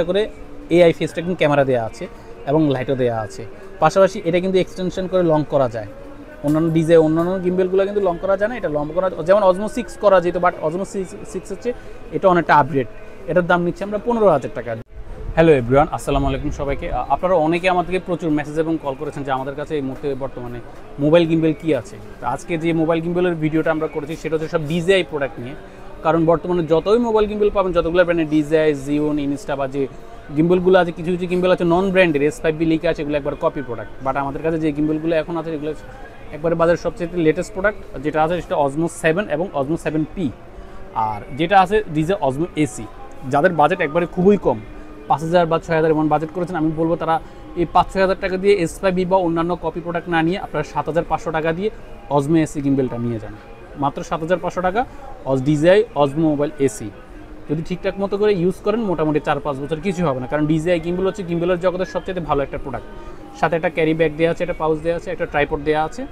করে AI face tracking camera দেওয়া আছে এবং লাইটও দেওয়া আছে। পাশাপাশি এটা কিন্তু এক্সটেনশন করে লং করা যায়। অন্যান্য গিম্বেলগুলো কিন্তু লং করা যায় না, এটা লং করা যেমন অজমো 6 করা যেত, বাট অজমো 6 হচ্ছে এটা অনেকটা আপগ্রেড। এটার দাম নিচ্ছে আমরা 15,000 টাকা। হ্যালো এভরিওয়ান, আসসালামু আলাইকুম সবাইকে। আপনারা অনেকে আমাদেরকে প্রচুর মেসেজ এবং কল করেছেন যে আমাদের কাছে এই মুহূর্তে বর্তমানে মোবাইল গিম্বেল কী আছে। তো আজকে যে মোবাইল গিম্বেলের ভিডিওটা আমরা করেছি সেটা হচ্ছে সব ডিজিআই প্রোডাক্ট নিয়ে। কারণ বর্তমানে যতই মোবাইল গিম্বেল পাবেন, যতগুলো ব্র্যান্ডের ডিজিআই, জিওন, ইনস্টা বা যে গিম্বেলগুলো আছে, কিছু কিছু গিম্বেল আছে নন ব্র্যান্ডের, S5B লিখে আছে, এগুলো একবার কপি প্রোডাক্ট। বাট আমাদের কাছে যে গিম্বেলগুলো এখন আছে এগুলো একবারে বাজারের সবচেয়ে লেটেস্ট প্রোডাক্ট যেটা আছে সেটা অজমো 7 এবং অজমো 7P। আর যেটা আছে ডিজিআই অজমো AC। যাদের বাজেট একবারে খুবই কম, 5,000 বা 6,000 এমন বাজেট করেছেন, আমি বলবো তারা এই 5-6 হাজার টাকা দিয়ে S5B বা অন্যান্য কপি প্রোডাক্ট না নিয়ে আপনারা 7,500 টাকা দিয়ে অজমো AC গিম্বেলটা নিয়ে যান। মাত্র 7,500 টাকা ডিজিআই অজমো মোবাইল AC। যদি ঠিকঠাক মতো করে ইউজ করেন মোটামুটি 4-5 বছর কিছু হবে না। কারণ ডিজিআই গিম্বেল হচ্ছে গিম্বেলের জগতের সবচেয়ে ভালো একটা প্রোডাক্ট। সাথে একটা ক্যারি ব্যাগ দেওয়া আছে, একটা পাউচ দেওয়া আছে, একটা ট্রাইপড দেওয়া আছে।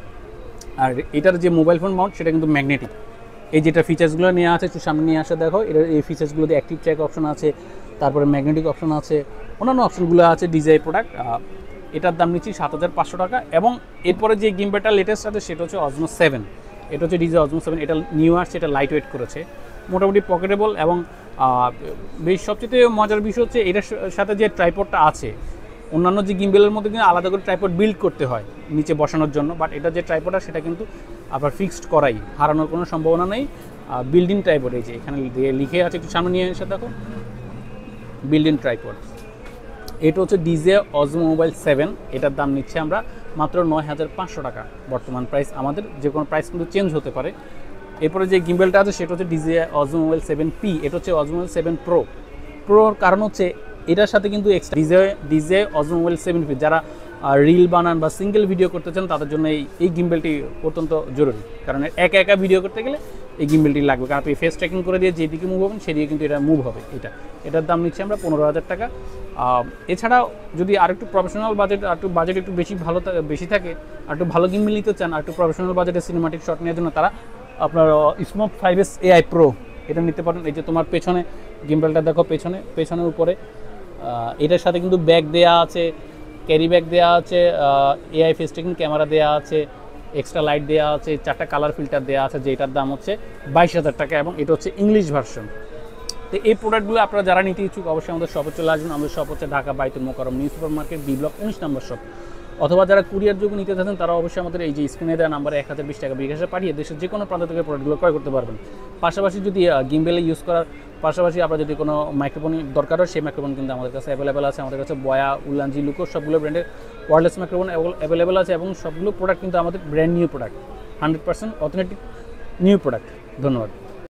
আর এটার যে মোবাইল ফোন মাউন্ট সেটা কিন্তু ম্যাগনেটিক। এই যেটা ফিচার্সগুলো নেওয়া আছে একটু সামনে নিয়ে আসা দেখো, এটার এই ফিচার্সগুলোতে অ্যাক্টিভ চেক অপশন আছে, তারপরে ম্যাগনেটিক অপশন আছে, অন্যান্য অপশনগুলো আছে ডিজিআই প্রোডাক্ট। এটার দাম নিচ্ছি 7,500 টাকা। এবং এরপরে যে গিম্বেলটা লেটেস্ট আছে সেটা হচ্ছে অজমো 7। এটা হচ্ছে ডিজিআই অজমো 7। এটা নিউ আসছে, এটা লাইট ওয়েট করেছে, মোটামুটি পকেটেবল। এবং বেশ সবচেয়ে মজার বিষয় হচ্ছে এটার সাথে যে ট্রাইপডটা আছে, অন্যান্য যে গিম্বেলের মধ্যে কিন্তু আলাদা করে ট্রাইপড বিল্ড করতে হয় নিচে বসানোর জন্য, বাট এটা যে ট্রাইপডটা সেটা কিন্তু আবার ফিক্সড করাই, হারানোর কোনো সম্ভাবনা নেই। বিল্ডিং ট্রাইপড এই যে এখানে লিখে আছে, একটু সামনে নিয়ে এসে দেখো, বিল্ডিং ট্রাইপড। এটা হচ্ছে ডিজিআই অজমো মোবাইল 7। এটার দাম নিচ্ছে আমরা মাত্র 9,500 টাকা। বর্তমান প্রাইস আমাদের, যে কোনো প্রাইস কিন্তু চেঞ্জ হতে পারে। এরপরে যে গিম্বেলটা আছে সেটা হচ্ছে ডিজিআই অজমো মোবাইল 7P। এটা হচ্ছে অজমো মোবাইল 7 প্রোর কারণ হচ্ছে এটার সাথে কিন্তু এক্সট্রা ডিজিআই অজমো মোবাইল 7P যারা রিল বানান বা সিঙ্গেল ভিডিও করতে চান তাদের জন্য এই গিম্বেলটি অত্যন্ত জরুরি। কারণ একা একা ভিডিও করতে গেলে এই গিম্বেলটি লাগবে, কারণ আপনি ফেস ট্র্যাকিং করে দিয়ে যেদিকে মুভ হবেন সেদিকে কিন্তু এটা মুভ হবে। এটার দাম নিচ্ছে আমরা 15,000 টাকা। এছাড়াও যদি আরেকটু প্রফেশনাল বাজেট একটু বেশি থাকে, আর একটু ভালো গিম্বেল নিতে চান, আর একটু প্রফেশনাল বাজেটে সিনেমাটিক শট নেওয়ার জন্য তারা আপনার স্মোক 5S AI Pro এটা নিতে পারেন। এই যে তোমার পেছনে গিম্বেলটা দেখো, পেছনের উপরে এটার সাথে কিন্তু ব্যাগ দেওয়া আছে, ক্যারি ব্যাগ দেওয়া আছে, AI ফেস ট্র্যাকিং ক্যামেরা দেওয়া আছে, এক্সট্রা লাইট দেওয়া আছে, 4টা কালার ফিল্টার দেওয়া আছে, যেটার দাম হচ্ছে 22,000 টাকা। এবং এটা হচ্ছে ইংলিশ ভার্সন। তো এই প্রোডাক্টগুলো আপনারা যারা নিতে ইচ্ছুক অবশ্যই আমাদের শপে চলে আসবেন। আমাদের শপ হচ্ছে Dhaka Baitul Mukarram new super market, B block 19 number shop. অথবা যারা কুরিয়ার যোগে নিতে চাচ্ছেন তারা অবশ্যই আমাদের এই যে স্ক্রিনে দেওয়া নাম্বারে 1,020 টাকা বিকাশে পাঠিয়ে দেশের যে কোনো প্রান্ত থেকে প্রোডাক্টগুলো ক্রয় করতে পারবেন। পাশাপাশি যদি গিম্বেলে ইউজ করার পাশাপাশি আপনার যদি কোনো মাইক্রোফোন দরকার হয়, সেই মাইক্রোফোন কিন্তু আমাদের কাছে অ্যাভেলেবেল আছে। আমাদের কাছে বয়া, উলানজি, লুকো সবগুলো ব্র্যান্ডের ওয়্যারলেস মাইক্রোফোন অ্যাভেলেবেল আছে। এবং সবগুলো প্রোডাক্ট কিন্তু আমাদের brand new product, 100% authentic new product. ধন্যবাদ।